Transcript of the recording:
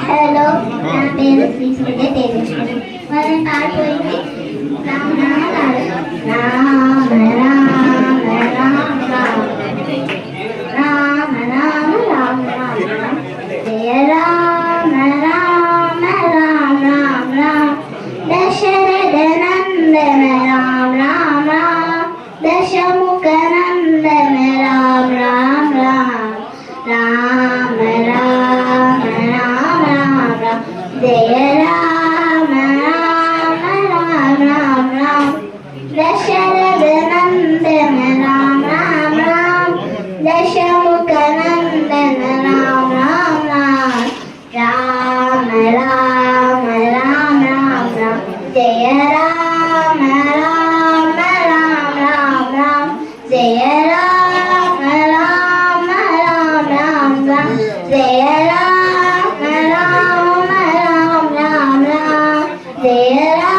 Hello, నా పేరు శ్రీ సూర్య తేజస్వి. మరి పాడిపోయింది రామ రామ రామ రామ రామ రామ రామ రామ జయ రామ రామ రామ రామ రామ దశరథ నందన రామ రామ రామ దశముఖ నందన రామ రామ రామ రామ రామ రామ రామ జయ రామ రామ రామ రామ రామ దశరథ నందన రామ రామ రామ దశముఖ నందన రామ రామ రామ రామ రామ రామ రామ జయ రామ రామ రామ రామ రామ జయ రామ రామ రామ రామ రామ జయ రామ రామ రామ రామ రామ జయ రామ